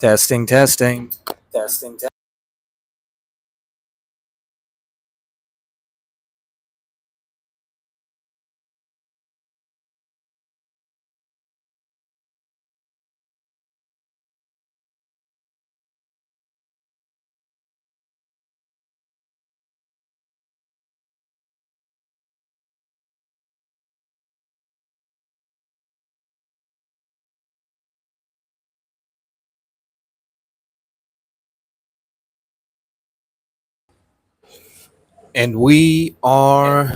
Testing, testing, testing, testing. And we are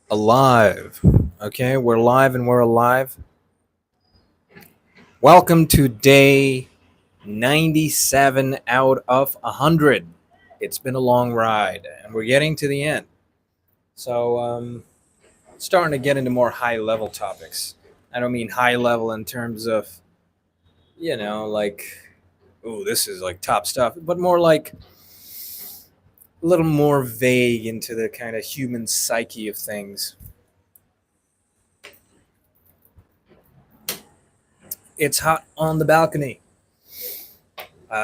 alive. Okay, we're live and we're alive. Welcome to day 97 out of 100. It's been a long ride and we're getting to the end. So, starting to get into more high level topics. I don't mean high level in terms of, like, oh, this is like top stuff, but more like a little more vague into the kind of human psyche of things. It's hot on the balcony.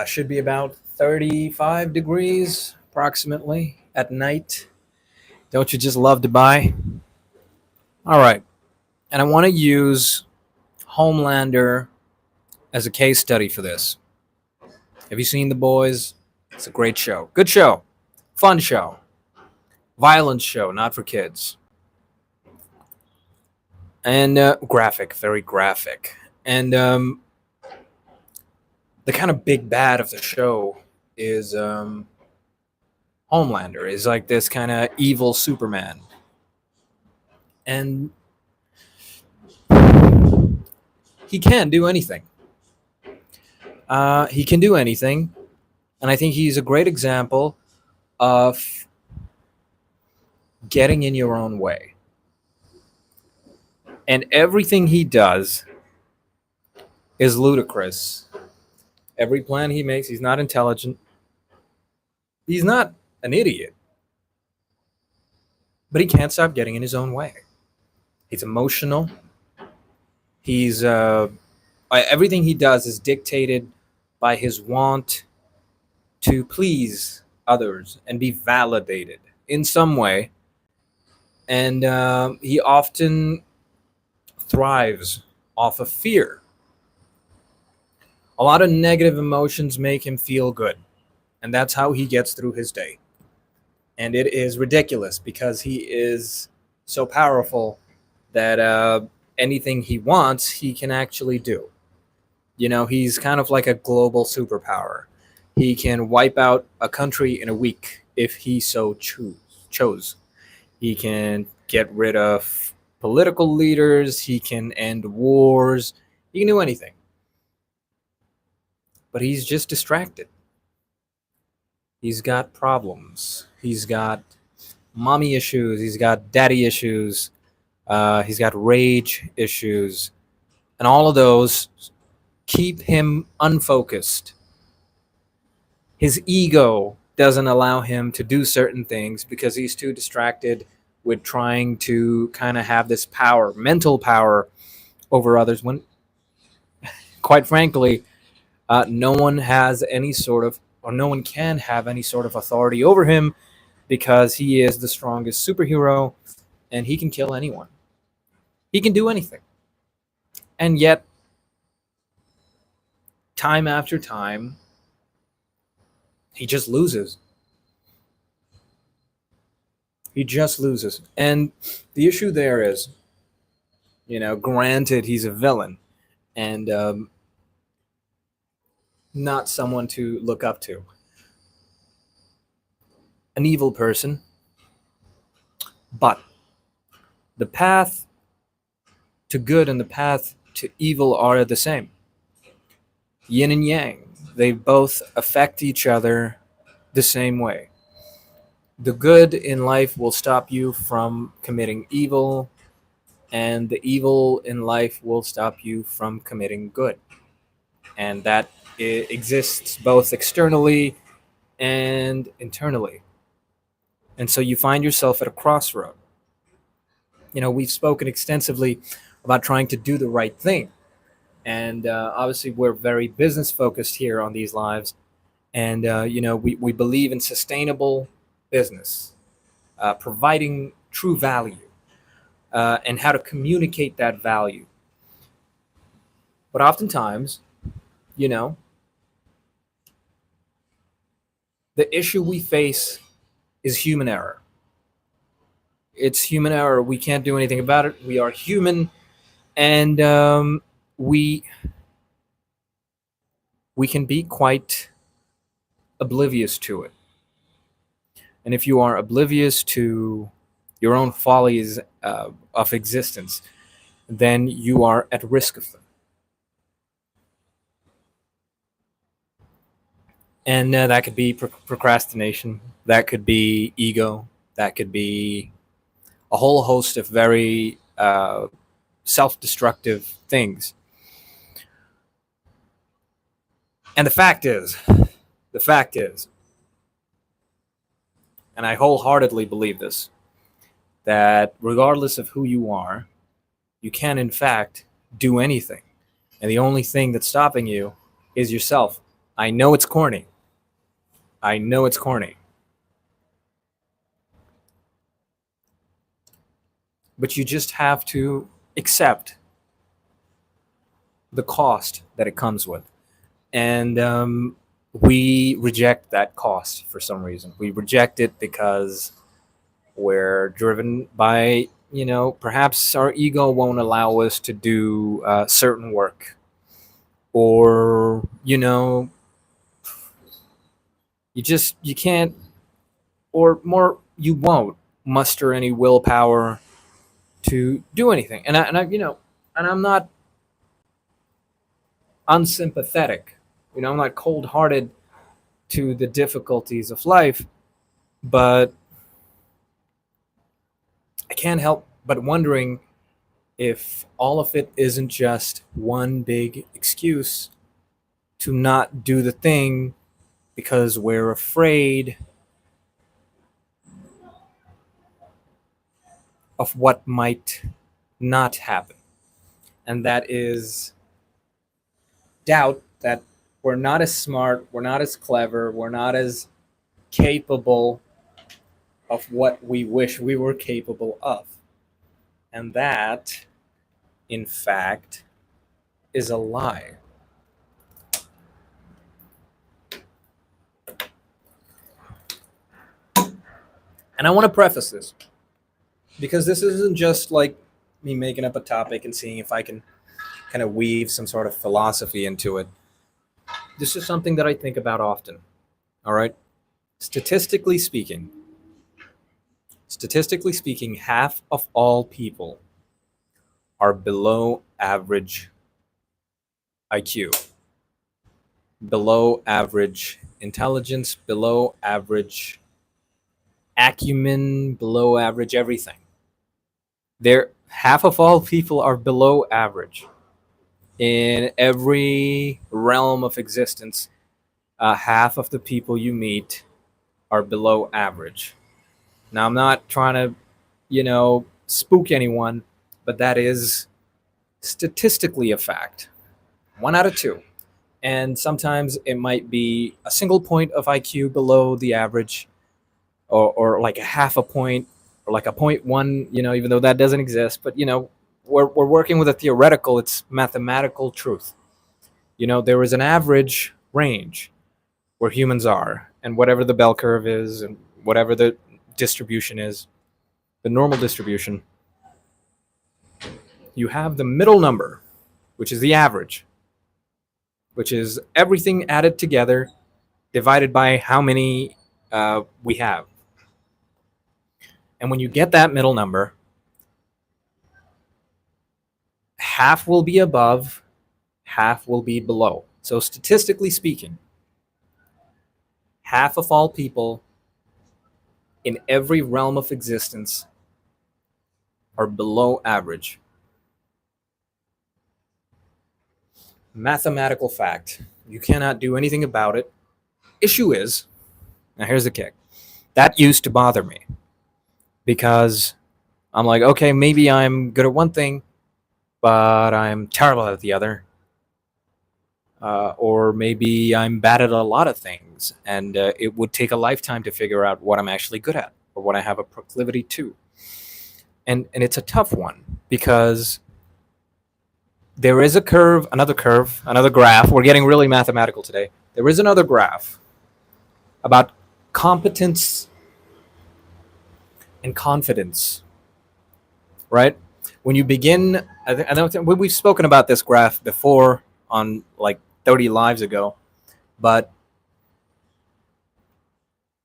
Should be about 35 degrees approximately at night. Don't you just love Dubai? All right. And I want to use Homelander as a case study for this. Have you seen The Boys? It's a great show. Good show. Fun show. Violent show, not for kids. And graphic, very graphic. And the kind of big bad of the show is Homelander, is like this kind of evil Superman. And he can do anything. He can do anything. And I think he's a great example of getting in your own way. And everything he does is ludicrous. Every plan he makes, he's not intelligent. He's not an idiot. But he can't stop getting in his own way. He's emotional. He's everything he does is dictated by his want to please others and be validated in some way. And he often thrives off of fear. A lot of negative emotions make him feel good. And that's how he gets through his day. And it is ridiculous because he is so powerful that anything he wants, he can actually do. You know, he's kind of like a global superpower. He can wipe out a country in a week if he so chose. He can get rid of political leaders. He can end wars. He can do anything. But he's just distracted. He's got problems. He's got mommy issues. He's got daddy issues. He's got rage issues. And all of those keep him unfocused. His ego doesn't allow him to do certain things because he's too distracted with trying to kind of have this power, mental power over others when, quite frankly, no one has any sort of, or no one can have any sort of authority over him because he is the strongest superhero and he can kill anyone. He can do anything. And yet, time after time, he just loses. He just loses. And the issue there is, granted, he's a villain and not someone to look up to. An evil person. But the path to good and the path to evil are the same. Yin and yang. They both affect each other the same way. The good in life will stop you from committing evil, and the evil in life will stop you from committing good. And that exists both externally and internally. And so you find yourself at a crossroad. We've spoken extensively about trying to do the right thing. And obviously, we're very business focused here on these lives. And, we believe in sustainable business, providing true value, and how to communicate that value. But oftentimes, you know, the issue we face is human error. It's human error. We can't do anything about it. We are human, and we we can be quite oblivious to it. And if you are oblivious to your own follies of existence, then you are at risk of them. And that could be procrastination, that could be ego, that could be a whole host of very self-destructive things. And the fact is, and I wholeheartedly believe this, that regardless of who you are, you can in fact do anything. And the only thing that's stopping you is yourself. I know it's corny. I know it's corny. But you just have to accept the cost that it comes with. And we reject that cost for some reason. We reject it because we're driven by, perhaps our ego won't allow us to do certain work. Or, you can't, or more, you won't muster any willpower to do anything. And I'm not unsympathetic. I'm not cold-hearted to the difficulties of life, but I can't help but wondering if all of it isn't just one big excuse to not do the thing because we're afraid of what might not happen. And that is doubt that we're not as smart, we're not as clever, we're not as capable of what we wish we were capable of. And that, in fact, is a lie. And I want to preface this because this isn't just like me making up a topic and seeing if I can kind of weave some sort of philosophy into it. This is something that I think about often. All right. Statistically speaking, half of all people are below average IQ, below average intelligence, below average acumen, below average everything. Half of all people are below average in every realm of existence. Half of the people you meet are below average. Now, I'm not trying to, spook anyone, but that is statistically a fact. 1 out of 2. And sometimes it might be a single point of IQ below the average, or like a half a point, or like a 0.1, even though that doesn't exist. But, we're working with a theoretical, it's mathematical truth. There is an average range where humans are, and whatever the bell curve is, and whatever the distribution is, the normal distribution, you have the middle number, which is the average, which is everything added together divided by how many we have. And when you get that middle number, half will be above, half will be below. So statistically speaking, half of all people in every realm of existence are below average. Mathematical fact. You cannot do anything about it. Issue is, now here's the kick. That used to bother me because I'm like, okay, maybe I'm good at one thing, but I'm terrible at the other. or maybe I'm bad at a lot of things, and it would take a lifetime to figure out what I'm actually good at or what I have a proclivity to. And it's a tough one because there is a curve, another graph. We're getting really mathematical today. There is another graph about competence and confidence, right? When you begin, I don't think we've spoken about this graph before on like 30 lives ago, but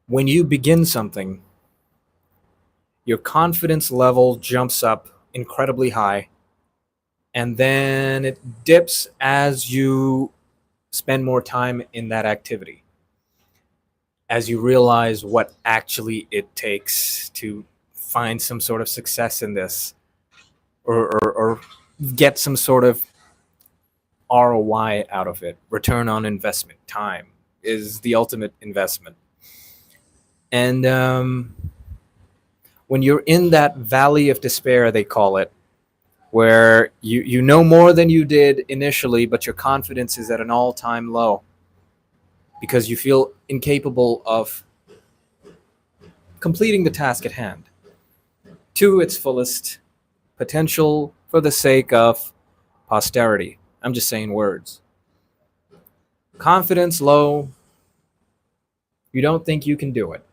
when you begin something, your confidence level jumps up incredibly high, and then it dips as you spend more time in that activity, as you realize what actually it takes to find some sort of success in this, or get some sort of ROI out of it. Return on investment. Time is the ultimate investment. And when you're in that valley of despair, they call it, where you know more than you did initially, but your confidence is at an all-time low because you feel incapable of completing the task at hand to its fullest potential for the sake of posterity. I'm just saying words. Confidence low, you don't think you can do it.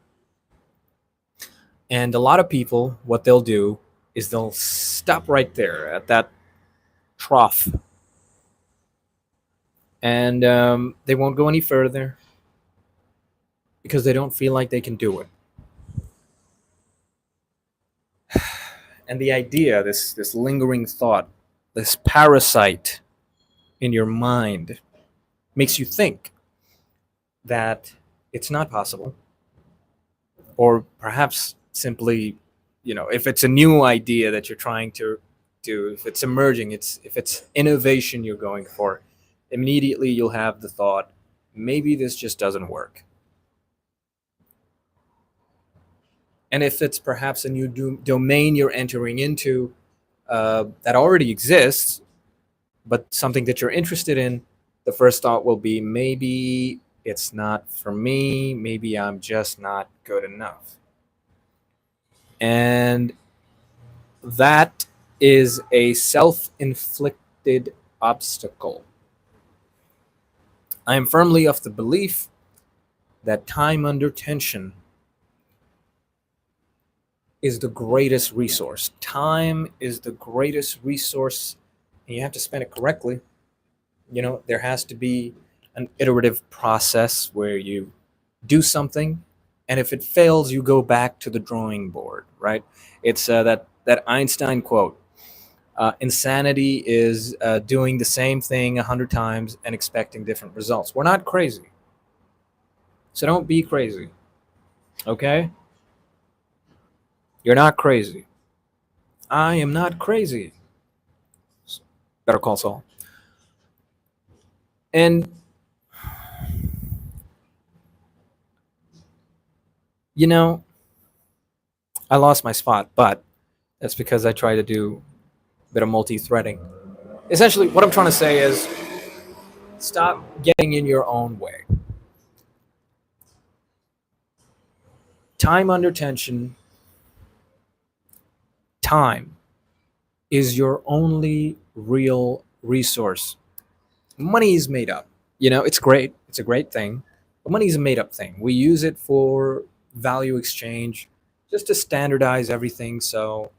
And a lot of people, what they'll do is they'll stop right there at that trough, and they won't go any further because they don't feel like they can do it. And the idea, this lingering thought, this parasite in your mind, makes you think that it's not possible, or perhaps simply, if it's a new idea that you're trying to do, if it's emerging, if it's innovation you're going for, immediately you'll have the thought, maybe this just doesn't work. And if it's perhaps a new domain you're entering into, that already exists, but something that you're interested in, the first thought will be, maybe it's not for me, maybe I'm just not good enough. And that is a self-inflicted obstacle. I am firmly of the belief that time under tension is the greatest resource. Time is the greatest resource, and you have to spend it correctly. There has to be an iterative process where you do something, and if it fails, you go back to the drawing board, right? It's that Einstein quote: "Insanity is doing the same thing 100 times and expecting different results." We're not crazy, so don't be crazy, okay? You're not crazy. I am not crazy. Better call Saul. And you know, I lost my spot, but that's because I try to do a bit of multi-threading. Essentially, what I'm trying to say is stop getting in your own way. Time under tension, time is your only real resource. Money is made up. It's great. It's a great thing. But money is a made up thing. We use it for value exchange just to standardize everything. So,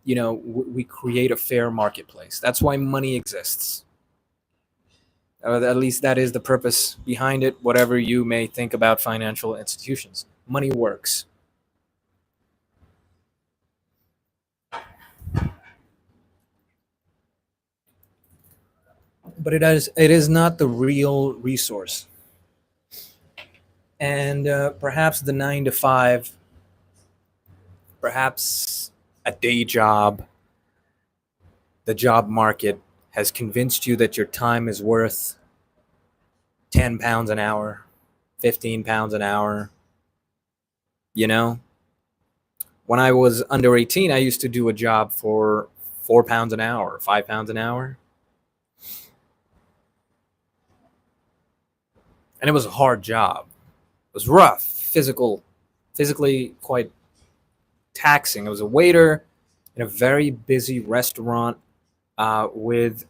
we create a fair marketplace. That's why money exists. At least that is the purpose behind it, whatever you may think about financial institutions. Money works. But it is not the real resource. And perhaps the 9 to 5, perhaps a day job, the job market has convinced you that your time is worth £10 an hour, £15 an hour. When I was under 18, I used to do a job for £4 an hour, £5 an hour. and it was a hard job. It was rough, physically quite taxing. I was a waiter in a very busy restaurant with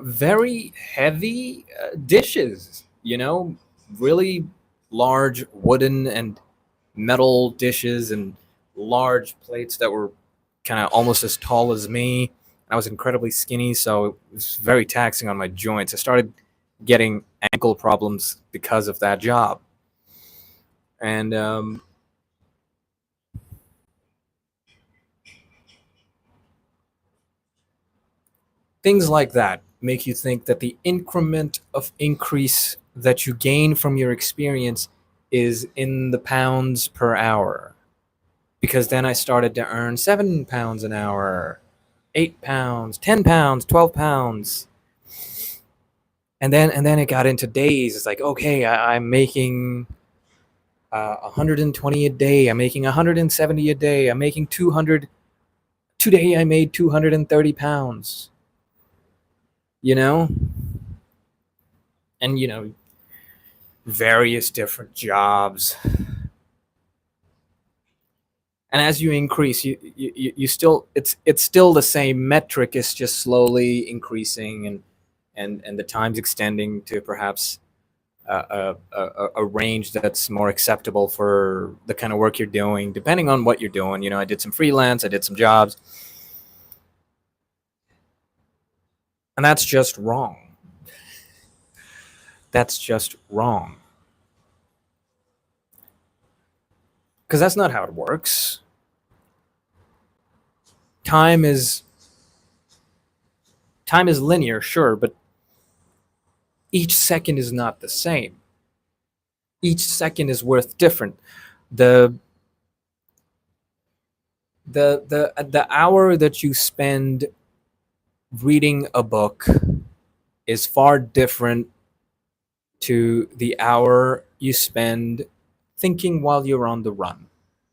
very heavy dishes, really large wooden and metal dishes and large plates that were kind of almost as tall as me. I was incredibly skinny, so it was very taxing on my joints. I started getting ankle problems because of that job. And things like that make you think that the increment of increase that you gain from your experience is in the pounds per hour. Because then I started to earn £7 an hour, £8, £10, £12. And then it got into days. It's like, okay, I'm making 120 a day. I'm making 170 a day. I'm making 200. Today I made £230. You know, and various different jobs. And as you increase, you still it's still the same metric. It's just slowly increasing, and the time's extending to perhaps a range that's more acceptable for the kind of work you're doing, depending on what you're doing. I did some freelance, I did some jobs, and that's just wrong. That's just wrong. Because that's not how it works. Time is time is linear, sure, but each second is not the same. Each second is worth different. The the hour that you spend reading a book is far different to the hour you spend thinking while you're on the run.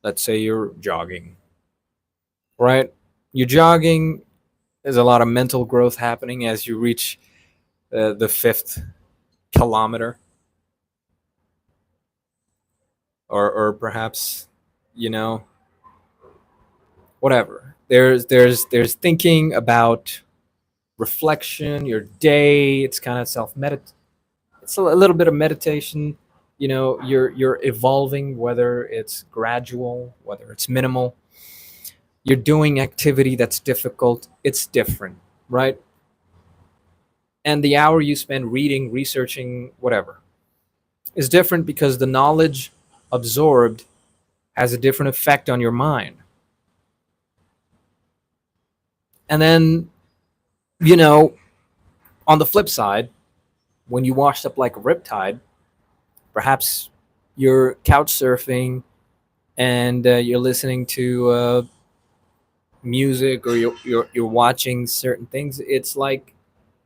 Let's say you're jogging, right? You're jogging, there's a lot of mental growth happening as you reach the fifth kilometer, or perhaps, you know, whatever. There's thinking about reflection, your day. It's kind of it's a little bit of meditation. You're evolving, whether it's gradual, whether it's minimal. You're doing activity that's difficult. It's different, right? And the hour you spend reading, researching, whatever, is different because the knowledge absorbed has a different effect on your mind. And then, you know, on the flip side, when you washed up like a riptide, perhaps you're couch surfing and you're listening to music, or you're watching certain things. It's like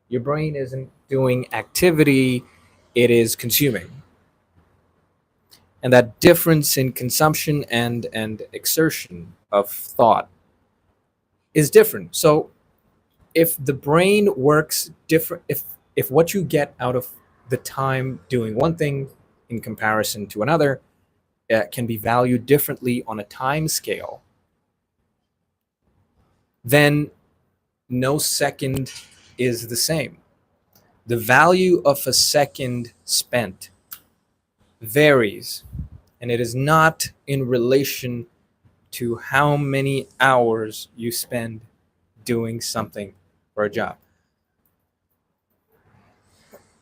your brain isn't doing activity, it is consuming. And that difference in consumption and exertion of thought is different. So if the brain works different, if what you get out of the time doing one thing in comparison to another can be valued differently on a time scale, then no second is the same. The value of a second spent varies, and it is not in relation to how many hours you spend doing something for a job.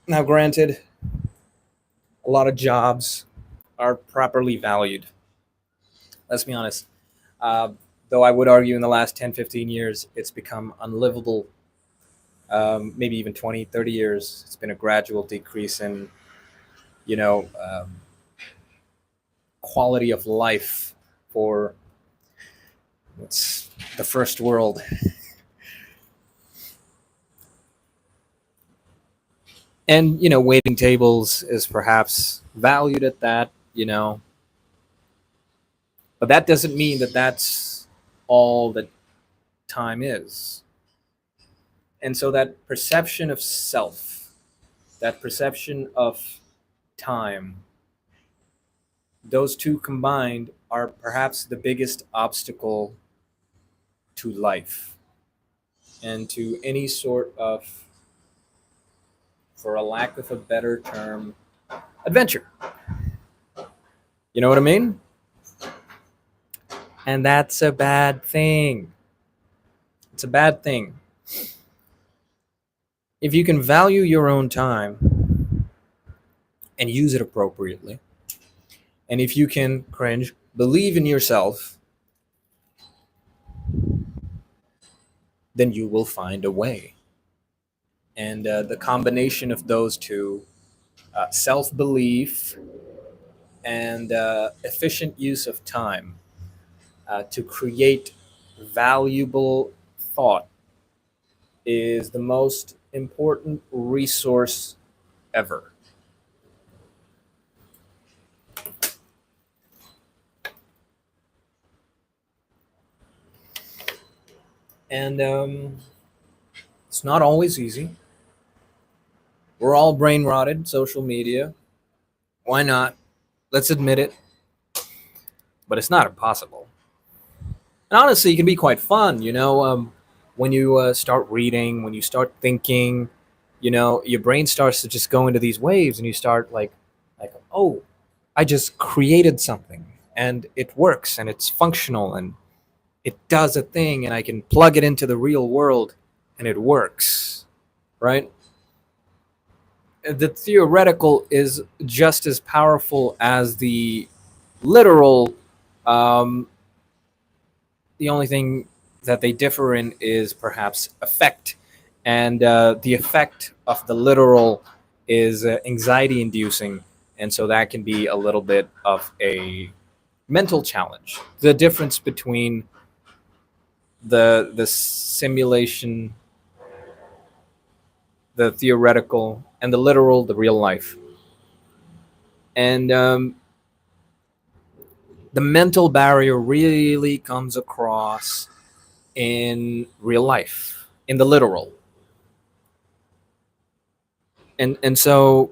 Now, granted, a lot of jobs are properly valued. Let's be honest. Uh, though I would argue in the last 10, 15 years, it's become unlivable. Maybe even 20, 30 years, it's been a gradual decrease in, you know, quality of life for it's the first world. And, waiting tables is perhaps valued at that, but that doesn't mean that that's all that time is. And so that perception of self, that perception of time, those two combined are perhaps the biggest obstacle to life and to any sort of, for a lack of a better term, adventure. You know what I mean? And that's a bad thing. It's a bad thing. If you can value your own time and use it appropriately, and if you can cringe, believe in yourself, then you will find a way. And the combination of those two, self belief and efficient use of time, to create valuable thought, is the most important resource ever. And it's not always easy. We're all brain rotted, social media. Why not? Let's admit it. But it's not impossible. And honestly, it can be quite fun, when you start reading, when you start thinking, your brain starts to just go into these waves, and you start like, oh, I just created something, and it works, and it's functional, and it does a thing, and I can plug it into the real world, and it works, right? The theoretical is just as powerful as the literal. Um, the only thing that they differ in is perhaps effect, and the effect of the literal is anxiety inducing, and so that can be a little bit of a mental challenge. The difference between the simulation, the theoretical, and the literal, the real life. And the mental barrier really comes across in real life, in the literal. And so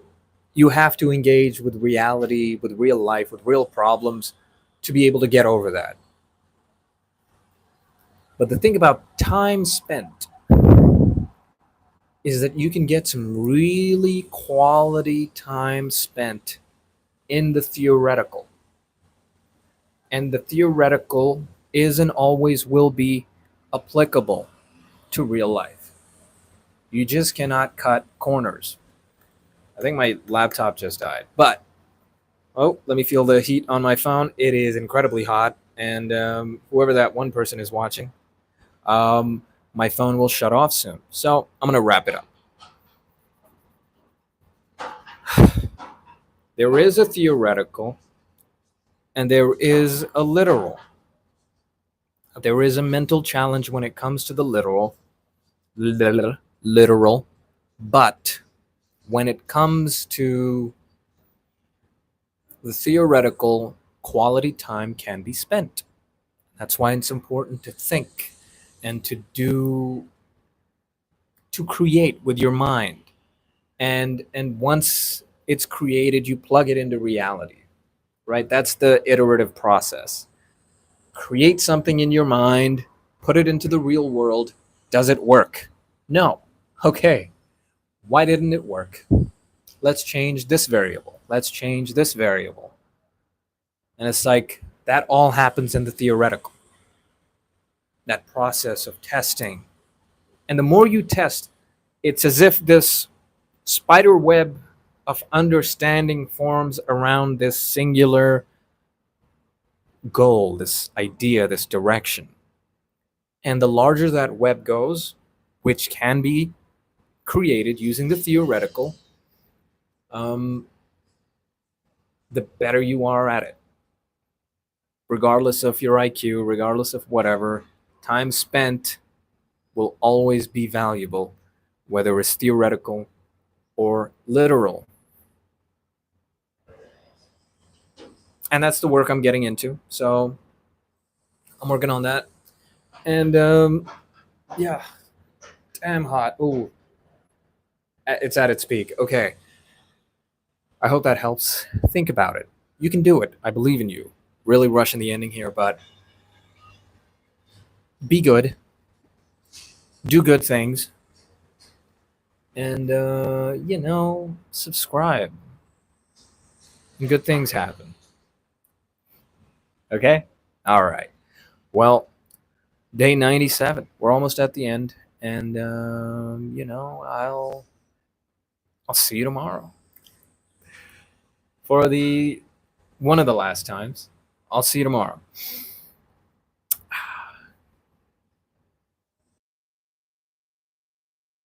you have to engage with reality, with real life, with real problems to be able to get over that. But the thing about time spent is that you can get some really quality time spent in the theoretical. And the theoretical is and always will be applicable to real life. You just cannot cut corners. I think my laptop just died. But, oh, let me feel the heat on my phone. It is incredibly hot. And whoever that one person is watching, my phone will shut off soon. So I'm going to wrap it up. There is a theoretical and there is a literal. There is a mental challenge when it comes to the literal, but when it comes to the theoretical, quality time can be spent. That's why it's important to think and to create with your mind. And once it's created, you plug it into reality, right? That's the iterative process. Create something in your mind, put it into the real world. Does it work? No. Okay. Why didn't it work? Let's change this variable. Let's change this variable. And it's like that all happens in the theoretical. That process of testing. And the more you test, it's as if this spider web of understanding forms around this singular goal, this idea, this direction. And the larger that web goes, which can be created using the theoretical, the better you are at it. Regardless of your IQ, regardless of whatever, time spent will always be valuable, whether it's theoretical or literal. And that's the work I'm getting into. So I'm working on that. And yeah, damn hot. Ooh, it's at its peak. Okay. I hope that helps. Think about it. You can do it. I believe in you. Really rushing the ending here, but be good. Do good things. And, subscribe. And good things happen. Okay? All right. Well, day 97. We're almost at the end. And, I'll see you tomorrow. For the one of the last times, I'll see you tomorrow.